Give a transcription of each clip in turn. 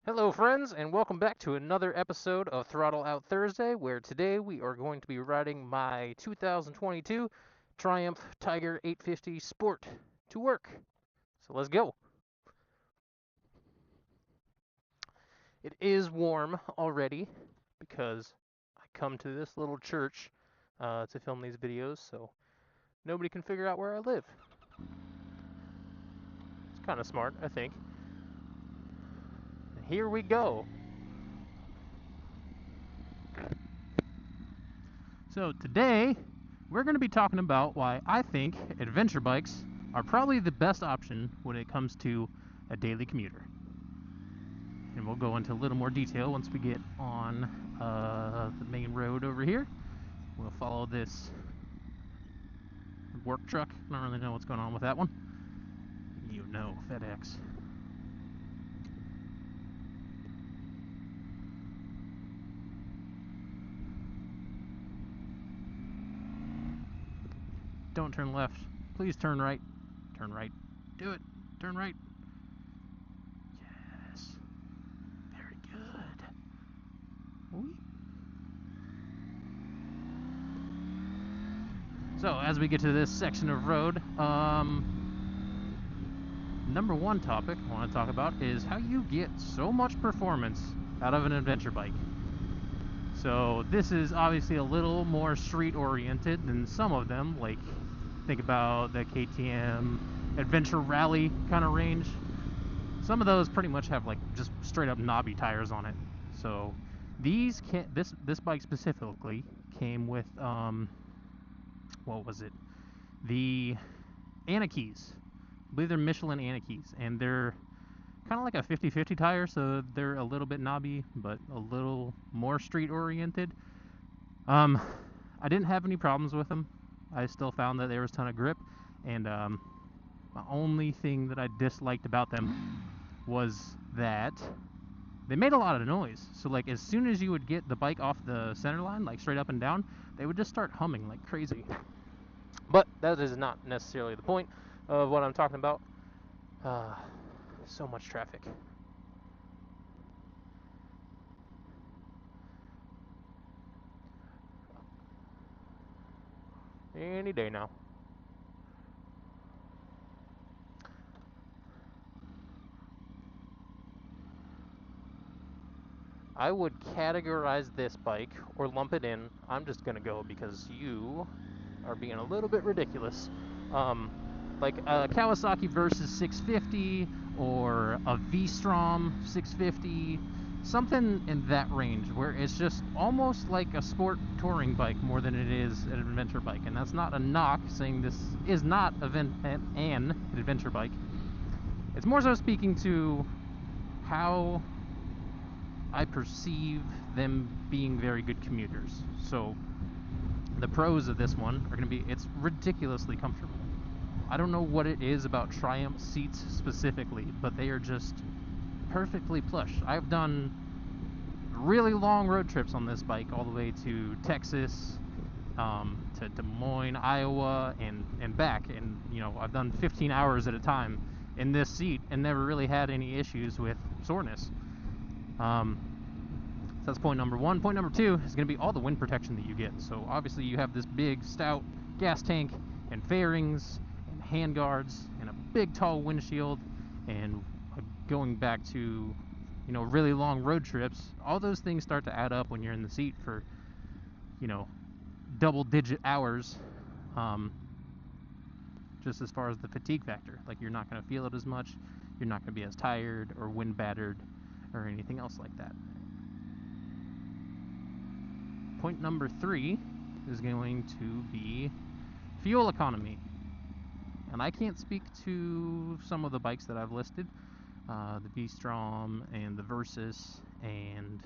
Hello, friends, and welcome back to another episode of Throttle Out Thursday, where today we are going to be riding my 2022 Triumph Tiger 850 Sport to work. So let's go. It is warm already because I come to this little church to film these videos, so nobody can figure out where I live. It's kind of smart, I think. And here we go. So today, we're going to be talking about why I think adventure bikes are probably the best option when it comes to a daily commuter. And we'll go into a little more detail once we get on the main road over here. We'll follow this work truck. I don't really know what's going on with that one. You know, FedEx. Don't turn left. Please turn right. Turn right. Do it. Turn right. Yes. Very good. Whee. So, as we get to this section of road, number one topic I want to talk about is how you get so much performance out of an adventure bike. So this is obviously a little more street oriented than some of them, like think about the KTM Adventure Rally kind of range. Some of those pretty much have like just straight up knobby tires on it. So these this bike specifically came with what was it? The Anakis. I believe they're Michelin Anakis, and they're kind of like a 50-50 tire, so they're a little bit knobby, but a little more street oriented. I didn't have any problems with them. I still found that there was a ton of grip, and my only thing that I disliked about them was that they made a lot of noise. So like as soon as you would get the bike off the center line, like straight up and down, they would just start humming like crazy. But that is not necessarily the point of what I'm talking about. So much traffic. Any day now. I would categorize this bike or lump it in. I'm just gonna go because you are being a little bit ridiculous. Um, like a Kawasaki Versus 650 or a V-Strom 650, something in that range where it's just almost like a sport touring bike more than it is an adventure bike. And that's not a knock saying this is not an adventure bike. It's more so speaking to how I perceive them being very good commuters. So the pros of this one are going to be it's ridiculously comfortable. I don't know what it is about Triumph seats specifically, but they are just perfectly plush. I've done really long road trips on this bike all the way to Texas, to Des Moines, Iowa, and back. And, you know, I've done 15 hours at a time in this seat and never really had any issues with soreness. So that's point number one. Point number two is going to be all the wind protection that you get. So obviously you have this big, stout gas tank and fairings and handguards and a big, tall windshield. And going back to, you know, really long road trips, all those things start to add up when you're in the seat for, you know, double-digit hours. Just as far as the fatigue factor. Like, you're not going to feel it as much. You're not going to be as tired or wind battered or anything else like that. Point number three is going to be fuel economy. And I can't speak to some of the bikes that I've listed, the V-Strom and the Versus and,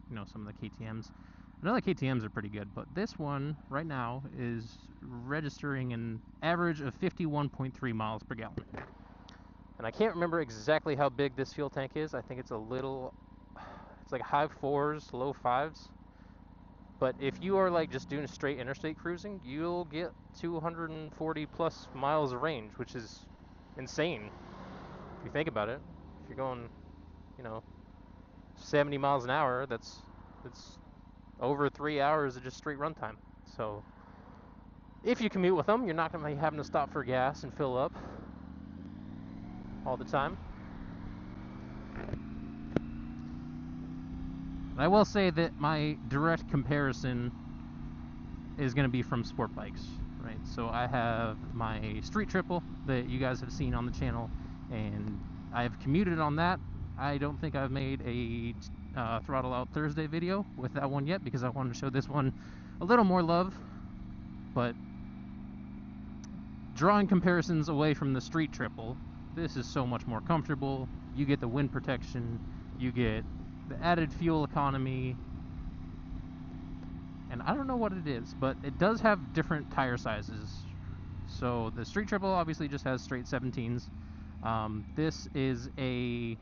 you know, some of the KTMs. I know the KTMs are pretty good, but this one right now is registering an average of 51.3 miles per gallon. And I can't remember exactly how big this fuel tank is. I think it's it's like high fours, low fives. But if you are like just doing straight interstate cruising, you'll get 240 plus miles of range, which is insane if you think about it. If you're going, you know, 70 miles an hour, that's over 3 hours of just straight runtime. So if you commute with them, you're not going to be having to stop for gas and fill up all the time. I will say that my direct comparison is going to be from sport bikes, right? So I have my street triple that you guys have seen on the channel, and I've commuted on that. I don't think I've made a Throttle Out Thursday video with that one yet, because I wanted to show this one a little more love. But drawing comparisons away from the street triple, this is so much more comfortable. You get the wind protection, you get the added fuel economy, and I don't know what it is, but it does have different tire sizes. So the street triple obviously just has straight 17s. This is a,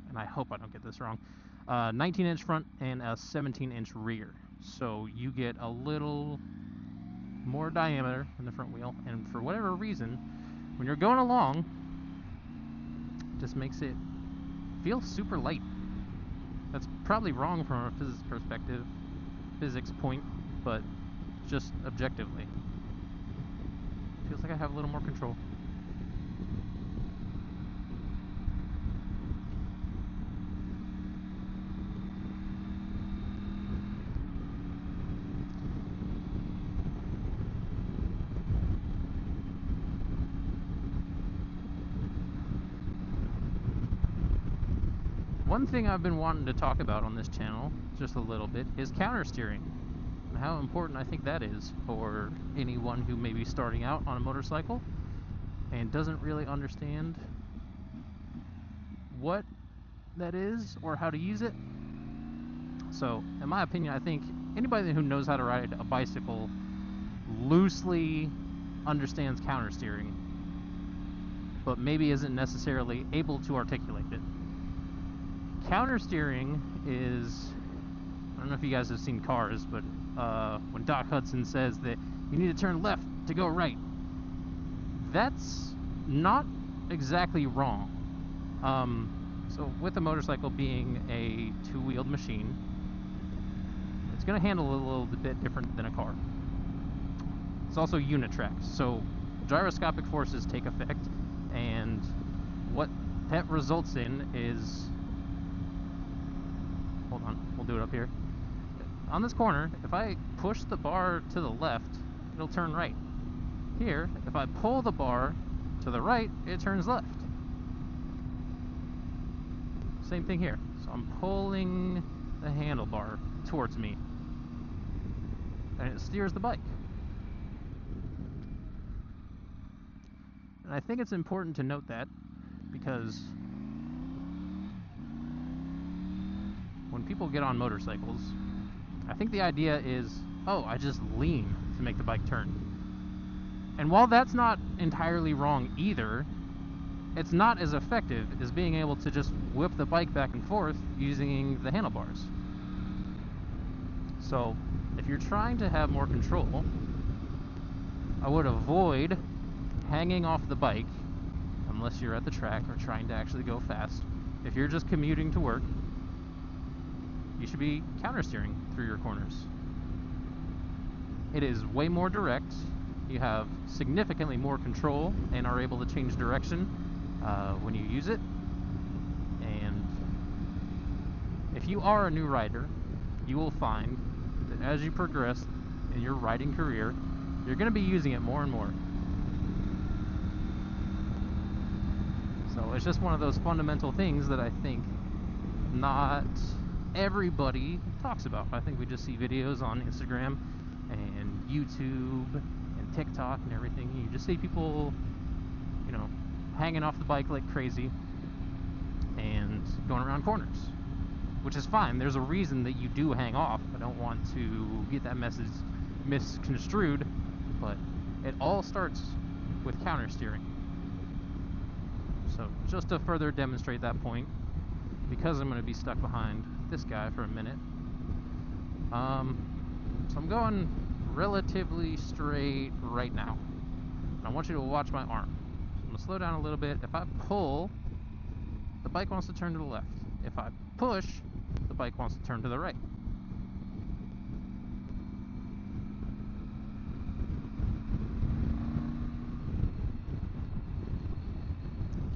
and I hope I don't get this wrong, 19-inch front and a 17-inch rear. So you get a little more diameter in the front wheel, and for whatever reason, when you're going along, it just makes it feel super light. That's probably wrong from a physics perspective, physics point, but just objectively, feels like I have a little more control. One thing I've been wanting to talk about on this channel, just a little bit, is countersteering, and how important I think that is for anyone who may be starting out on a motorcycle and doesn't really understand what that is or how to use it. So, in my opinion, I think anybody who knows how to ride a bicycle loosely understands countersteering, but maybe isn't necessarily able to articulate it. Countersteering is, I don't know if you guys have seen Cars, but when Doc Hudson says that you need to turn left to go right, that's not exactly wrong. So with a motorcycle being a two-wheeled machine, it's going to handle it a little bit different than a car. It's also unitrack, so gyroscopic forces take effect, and what that results in is, hold on, we'll do it up here. On this corner, if I push the bar to the left, it'll turn right. Here, if I pull the bar to the right, it turns left. Same thing here. So I'm pulling the handlebar towards me, and it steers the bike. And I think it's important to note that, because when people get on motorcycles, I think the idea is, oh, I just lean to make the bike turn. And while that's not entirely wrong either, it's not as effective as being able to just whip the bike back and forth using the handlebars. So, if you're trying to have more control, I would avoid hanging off the bike unless you're at the track or trying to actually go fast. If you're just commuting to work, you should be countersteering through your corners. It is way more direct. You have significantly more control and are able to change direction when you use it. And if you are a new rider, you will find that as you progress in your riding career, you're going to be using it more and more. So it's just one of those fundamental things that I think not everybody talks about. I think we just see videos on Instagram and YouTube and TikTok and everything. You just see people, you know, hanging off the bike like crazy and going around corners, which is fine. There's a reason that you do hang off. I don't want to get that message misconstrued, but it all starts with countersteering. So just to further demonstrate that point, because I'm going to be stuck behind this guy for a minute, so I'm going relatively straight right now. I want you to watch my arm. I'm going to slow down a little bit. If I pull, the bike wants to turn to the left. If I push, bike wants to turn to the right.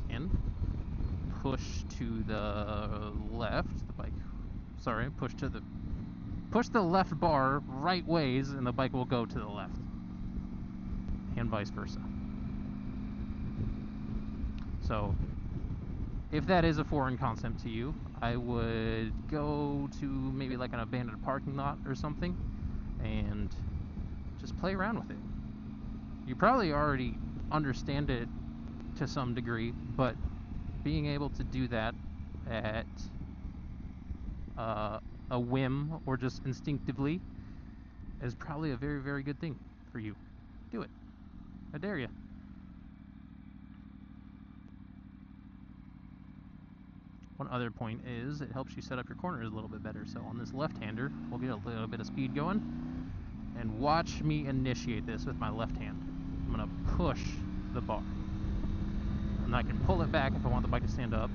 And push to the left. The bike, sorry, push the left bar right ways, and the bike will go to the left, and vice versa. So, if that is a foreign concept to you, I would go to maybe like an abandoned parking lot or something, and just play around with it. You probably already understand it to some degree, but being able to do that at a whim or just instinctively is probably a very, very good thing for you. Do it. I dare you. One other point is it helps you set up your corners a little bit better. So on this left-hander, we'll get a little bit of speed going. And watch me initiate this with my left hand. I'm going to push the bar. And I can pull it back if I want the bike to stand up.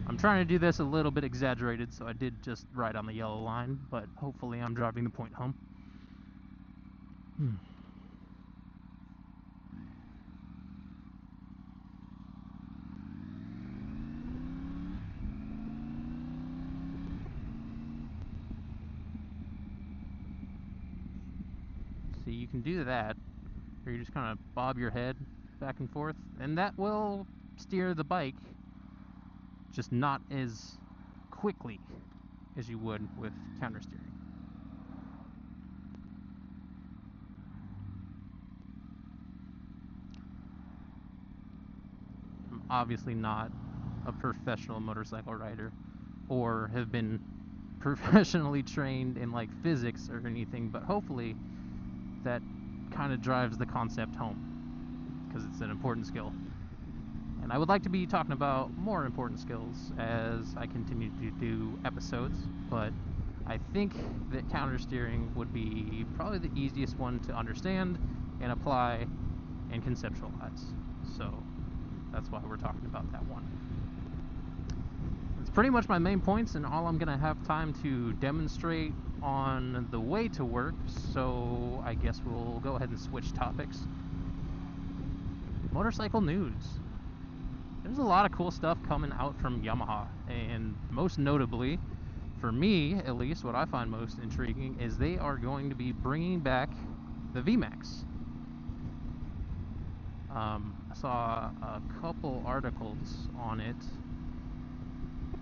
I'm trying to do this a little bit exaggerated, so I did just ride on the yellow line, but hopefully I'm driving the point home. So you can do that, or you just kind of bob your head back and forth, and that will steer the bike, just not as quickly as you would with countersteering. I'm obviously not a professional motorcycle rider or have been professionally trained in like physics or anything, but hopefully that kind of drives the concept home, because it's an important skill. And I would like to be talking about more important skills as I continue to do episodes, but I think that countersteering would be probably the easiest one to understand and apply and conceptualize. So that's why we're talking about that one. It's pretty much my main points, and all I'm going to have time to demonstrate on the way to work, so I guess we'll go ahead and switch topics. Motorcycle news. There's a lot of cool stuff coming out from Yamaha, and most notably, for me at least, what I find most intriguing is they are going to be bringing back the Vmax. I saw a couple articles on it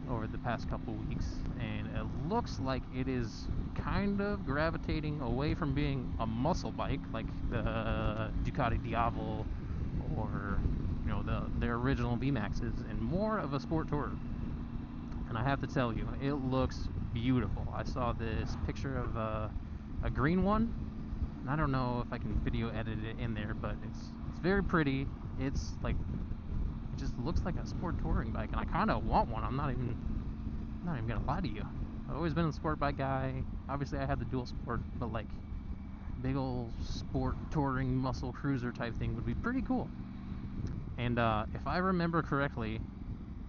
over the past couple weeks, and it looks like it is kind of gravitating away from being a muscle bike like the Ducati Diavolo or their original Vmaxes, and more of a sport tourer. And I have to tell you, it looks beautiful. I saw this picture of a green one, and I don't know if I can video edit it in there, but it's very pretty. It's like, it just looks like a sport touring bike, and I kind of want one. I'm not even gonna lie to you. I've always been a sport bike guy. Obviously, I had the dual sport, but like big old sport touring muscle cruiser type thing would be pretty cool. And if I remember correctly,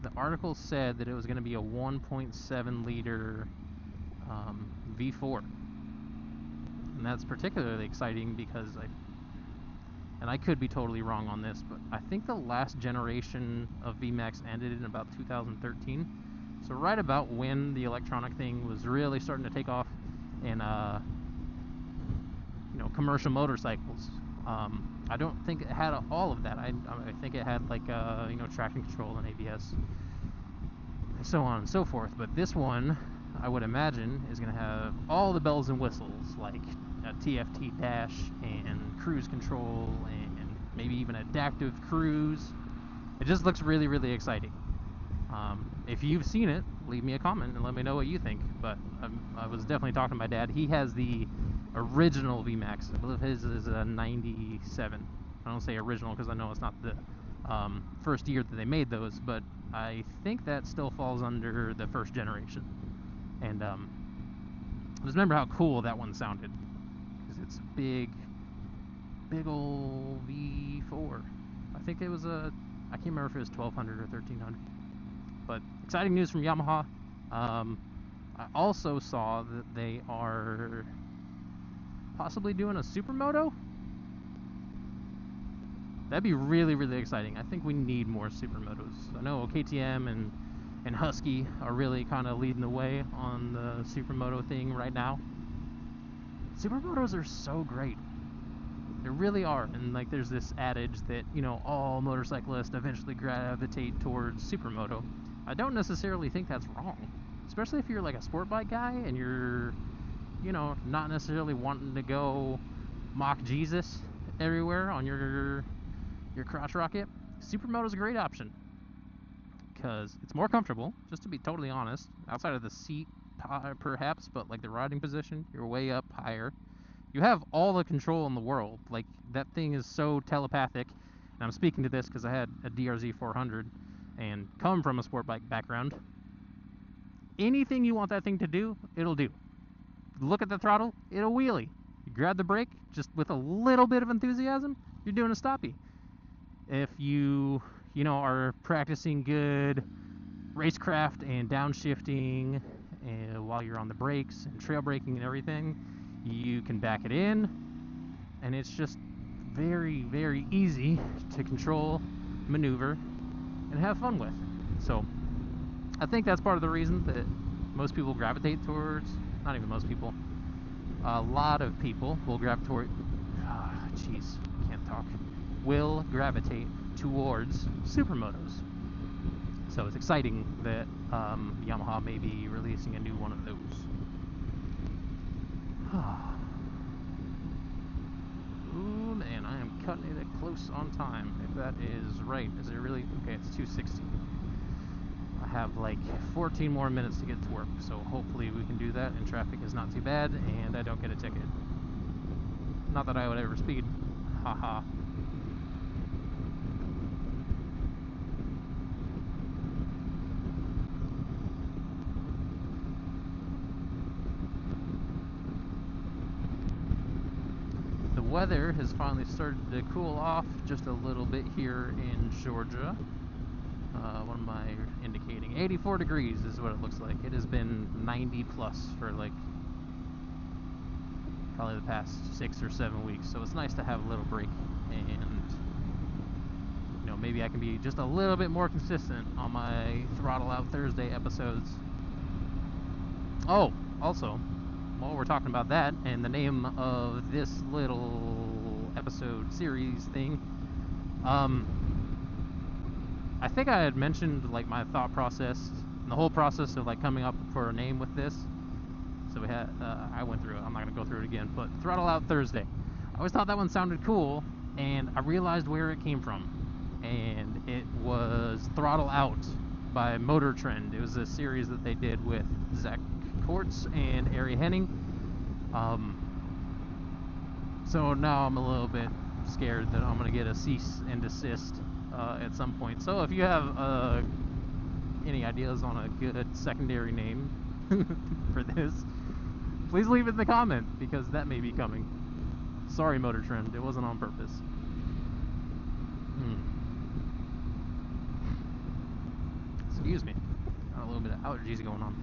the article said that it was going to be a 1.7 liter V4, and that's particularly exciting because I could be totally wrong on this, but I think the last generation of Vmax ended in about 2013. So right about when the electronic thing was really starting to take off in commercial motorcycles. I don't think it had all of that. I think it had like traction control and ABS and so on and so forth. But this one, I would imagine, is going to have all the bells and whistles, like a TFT dash and cruise control and maybe even adaptive cruise. It just looks really, really exciting. If you've seen it, leave me a comment and let me know what you think. But I was definitely talking to my dad. He has the original Vmax. I believe his is a 97. I don't say original because I know it's not the first year that they made those, but I think that still falls under the first generation. And just remember how cool that one sounded, because it's a big old V4. I think it was I can't remember if it was 1200 or 1300. But exciting news from Yamaha. I also saw that they are possibly doing a supermoto. That'd be really, really exciting. I think we need more supermotos. I know KTM and Husky are really kind of leading the way on the supermoto thing right now. Supermotos are so great. They really are. And like, there's this adage that, you know, all motorcyclists eventually gravitate towards supermoto. I don't necessarily think that's wrong, especially if you're like a sport bike guy and you're, you know, not necessarily wanting to go mock Jesus everywhere on your crotch rocket. Supermoto's a great option because it's more comfortable, just to be totally honest, outside of the seat perhaps, but like the riding position, you're way up higher. You have all the control in the world. Like, that thing is so telepathic. And I'm speaking to this because I had a DRZ 400 and come from a sport bike background. Anything you want that thing to do, it'll do. Look at the throttle, it'll wheelie. You grab the brake, just with a little bit of enthusiasm, you're doing a stoppie. If you are practicing good racecraft and downshifting while you're on the brakes and trail braking and everything, you can back it in, and it's just very, very easy to control, maneuver, and have fun with. So I think that's part of the reason that most people gravitate towards, not even most people, a lot of people will gravitate toward, can't talk, will gravitate towards supermotos. So it's exciting that Yamaha may be releasing a new one of those. Ooh, man, I am cutting it close on time, if that is right. Is it really? Okay, it's 2:60. I have like 14 more minutes to get to work, so hopefully we can do that, and traffic is not too bad, and I don't get a ticket. Not that I would ever speed. Haha. The weather has finally started to cool off just a little bit here in Georgia. What am I indicating? 84 degrees is what it looks like. It has been 90 plus for like probably the past 6 or 7 weeks, so it's nice to have a little break, and maybe I can be just a little bit more consistent on my Throttle Out Thursday episodes. Oh, also, while we're talking about that, and the name of this little episode series thing, I think I had mentioned like my thought process and the whole process of like coming up for a name with this. So we had, I went through it. I'm not gonna go through it again. But Throttle Out Thursday. I always thought that one sounded cool, and I realized where it came from, and it was Throttle Out by Motor Trend. It was a series that they did with Zach Kortz and Ari Henning. So now I'm a little bit scared that I'm gonna get a cease and desist at some point. So if you have any ideas on a good secondary name for this, please leave it in the comment, because that may be coming. Sorry, Motor Trend, it wasn't on purpose. Excuse me, got a little bit of allergies going on.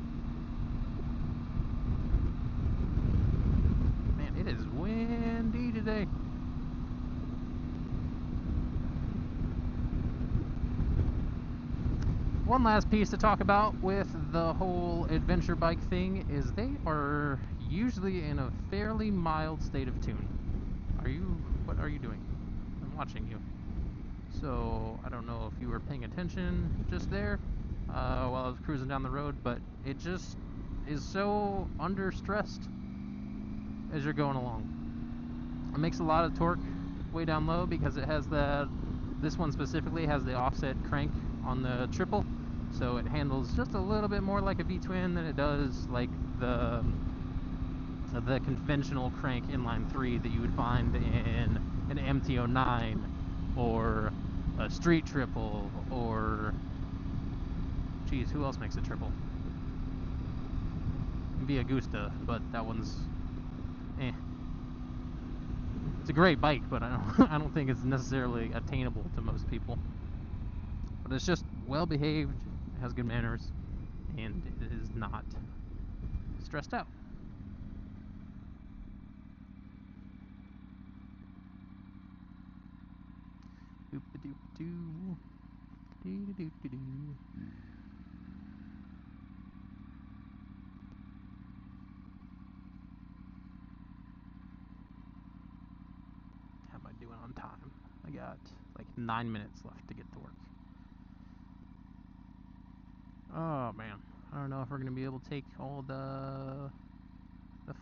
Man, it is windy today. One last piece to talk about with the whole adventure bike thing is they are usually in a fairly mild state of tune. What are you doing? I'm watching you. So I don't know if you were paying attention just there while I was cruising down the road, but it just is so under stressed as you're going along. It makes a lot of torque way down low because it has this one specifically has the offset crank on the triple, so it handles just a little bit more like a V-twin than it does like the conventional crank inline 3 that you would find in an MT-09 or a street triple, or geez, who else makes a triple? Via Gusta, but that one's It's a great bike, but I don't think it's necessarily attainable to most people. But it's just well behaved, it has good manners, and it is not stressed out. Doop-a-doop-a-doo. Doo-doo-doo-doo-doo. How am I doing on time? I got like 9 minutes left to get to work. Oh man, I don't know if we're gonna be able to take all the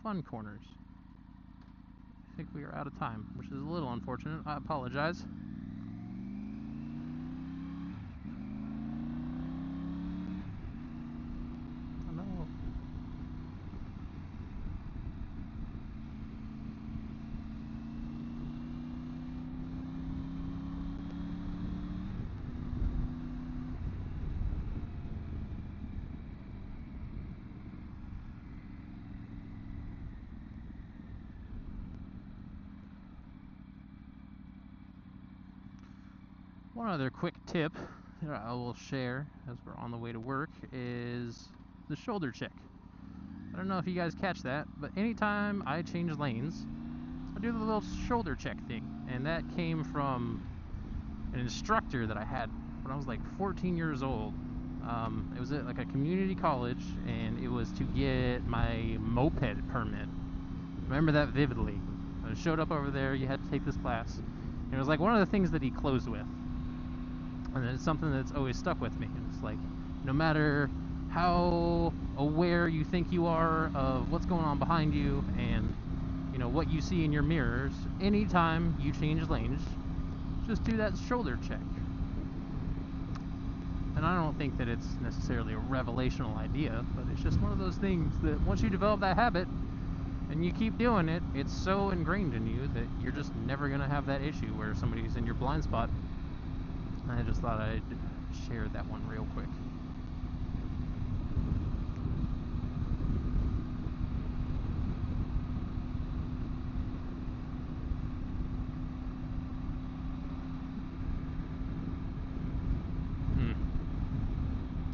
fun corners. I think we are out of time, which is a little unfortunate. I apologize. Oh no. One other quick tip that I will share as we're on the way to work is the shoulder check. I don't know if you guys catch that, but anytime I change lanes, I do the little shoulder check thing. And that came from an instructor that I had when I was like 14 years old. It was at like a community college, and it was to get my moped permit. I remember that vividly. I showed up over there, you had to take this class. And it was like one of the things that he closed with. And it's something that's always stuck with me. It's like, no matter how aware you think you are of what's going on behind you and, you know, what you see in your mirrors, anytime you change lanes, just do that shoulder check. And I don't think that it's necessarily a revelational idea, but it's just one of those things that once you develop that habit and you keep doing it, it's so ingrained in you that you're just never going to have that issue where somebody's in your blind spot. I just thought I'd share that one real quick.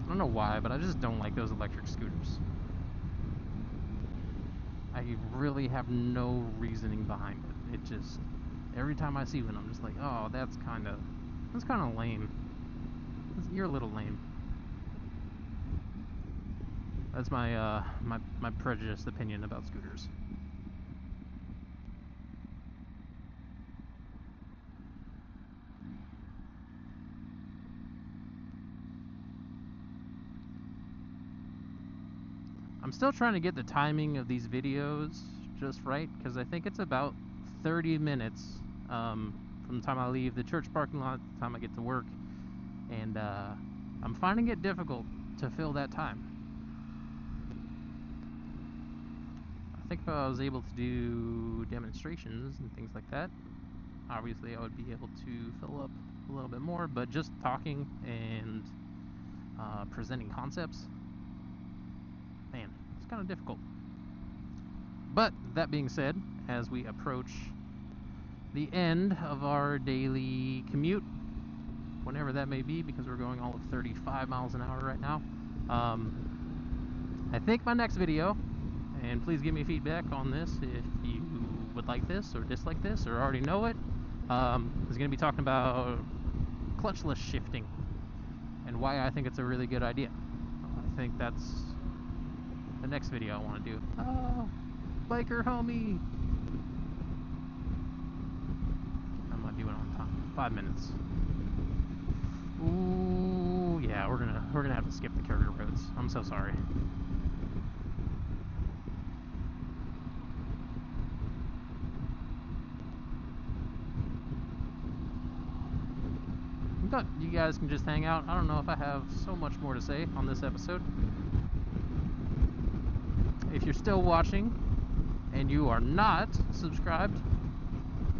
I don't know why, but I just don't like those electric scooters. I really have no reasoning behind it. It just, every time I see one, I'm just like, oh, that's kind of lame. You're a little lame. That's my my prejudiced opinion about scooters. I'm still trying to get the timing of these videos just right, because I think it's about 30 minutes from the time I leave the church parking lot to the time I get to work, and I'm finding it difficult to fill that time. I think if I was able to do demonstrations and things like that, obviously I would be able to fill up a little bit more, but just talking and presenting concepts, man, it's kind of difficult. But that being said, as we approach the end of our daily commute, whenever that may be, because we're going all of 35 miles an hour right now, I think my next video, and please give me feedback on this if you would like this or dislike this or already know it, is going to be talking about clutchless shifting and why I think it's a really good idea. I think that's the next video I want to do. Biker homie! How am I doing on time? 5 minutes. Ooh, yeah, we're gonna have to skip the carrier roads. I'm so sorry. But you guys can just hang out. I don't know if I have so much more to say on this episode. If you're still watching and you are not subscribed,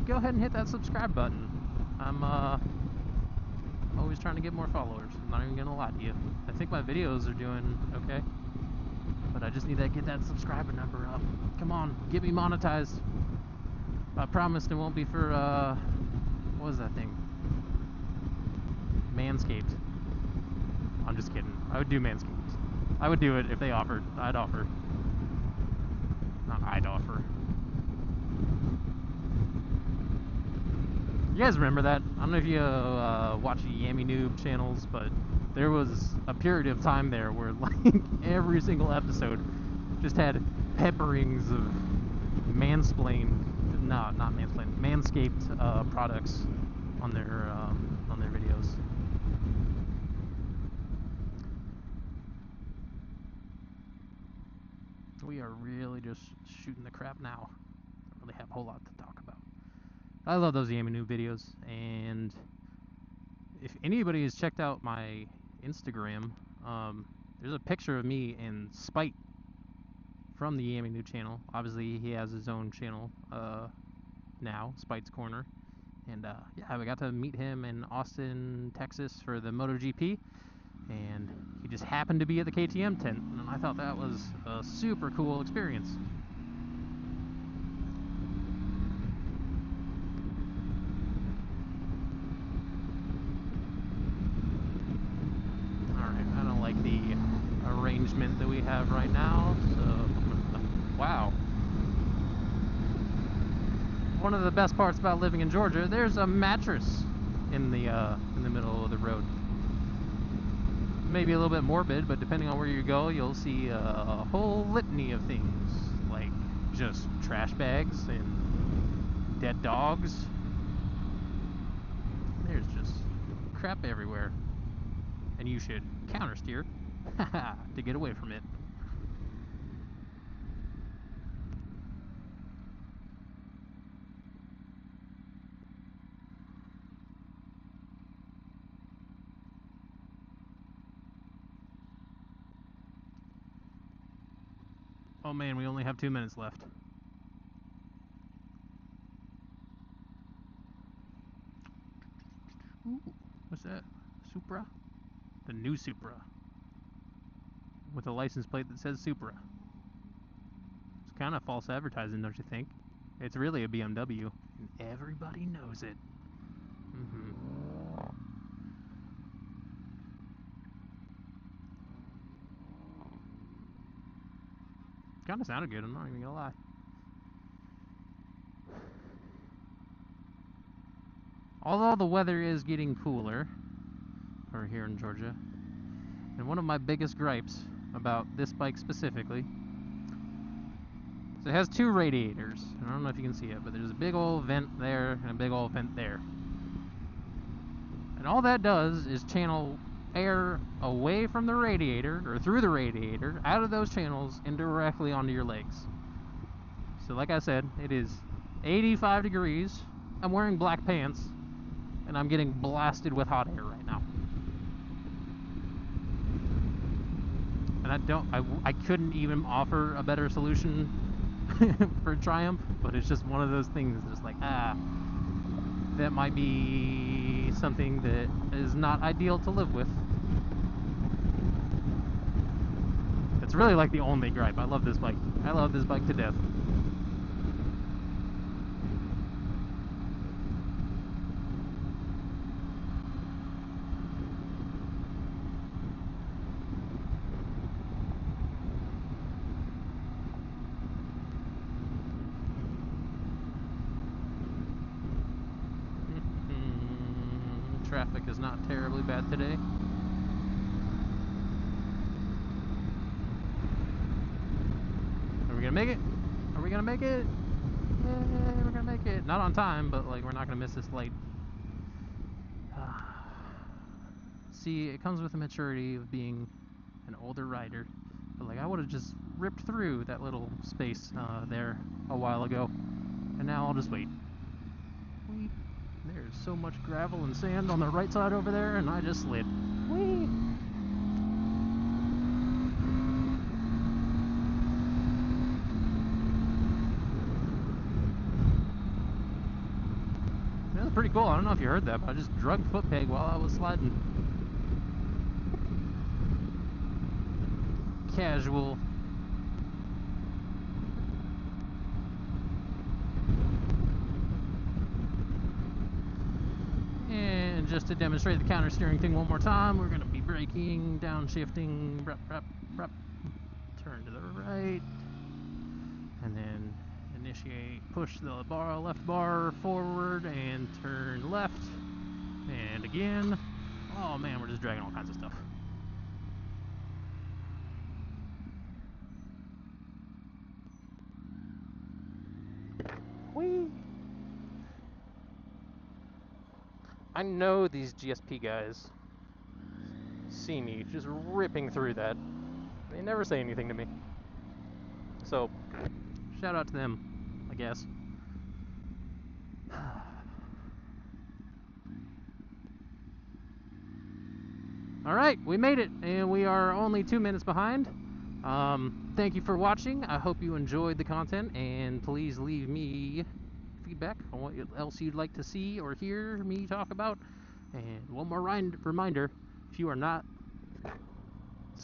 go ahead and hit that subscribe button. I'm always trying to get more followers. I'm not even gonna lie to you. I think my videos are doing okay, but I just need to get that subscriber number up. Come on, get me monetized. I promised it won't be for what was that thing? Manscaped. I'm just kidding. I would do Manscaped. I would do it if they offered. I'd offer. Not Eidhofer. You guys remember that? I don't know if you watch Yammy Noob channels, but there was a period of time there where like every single episode just had pepperings of Manscaped products on their videos. We are really just shooting the crap now. Don't really have a whole lot to talk about. I love those Yammy Noob videos, and if anybody has checked out my Instagram, there's a picture of me and Spite from the Yammy Noob channel. Obviously, he has his own channel now, Spite's Corner. And yeah, we got to meet him in Austin, Texas for the MotoGP. And he just happened to be at the KTM tent, and I thought that was a super cool experience. Alright, I don't like the arrangement that we have right now, so... Wow. One of the best parts about living in Georgia, there's a mattress in the middle of the road. Maybe a little bit morbid, but depending on where you go, you'll see a whole litany of things, like just trash bags and dead dogs. There's just crap everywhere, and you should countersteer to get away from it. Oh man, we only have 2 minutes left. Ooh, what's that? Supra? The new Supra. With a license plate that says Supra. It's kind of false advertising, don't you think? It's really a BMW, and everybody knows it. Kind of sounded good, I'm not even gonna lie. Although the weather is getting cooler over here in Georgia, and one of my biggest gripes about this bike specifically is it has 2 radiators. I don't know if you can see it, but there's a big old vent there and a big old vent there. And all that does is channel air away from the radiator, or through the radiator, out of those channels and directly onto your legs. So like I said, it is 85 degrees, I'm wearing black pants, and I'm getting blasted with hot air right now. And I couldn't even offer a better solution for Triumph, but it's just one of those things that's like, that might be something that is not ideal to live with. It's really like the only gripe. I love this bike. I love this bike to death. Traffic is not terribly bad today. Are we gonna make it? Are we gonna make it? Yay, we're gonna make it. Not on time, but like we're not gonna miss this light. See, it comes with the maturity of being an older rider. But like I would have just ripped through that little space there a while ago, and now I'll just wait. Wait. There's so much gravel and sand on the right side over there, and I just slid. Whee! That was pretty cool. I don't know if you heard that, but I just drug foot peg while I was sliding. Casual. And just to demonstrate the counter steering thing one more time, we're going to be braking, downshifting, turn to the right, and then initiate, push the left bar forward and turn left, and again. Oh man, we're just dragging all kinds of stuff. Whee! I know these GSP guys see me just ripping through that. They never say anything to me. So, shout out to them, I guess. Alright, we made it, and we are only 2 minutes behind. Thank you for watching. I hope you enjoyed the content, and please leave me feedback on what else you'd like to see or hear me talk about. And one more reminder, if you are not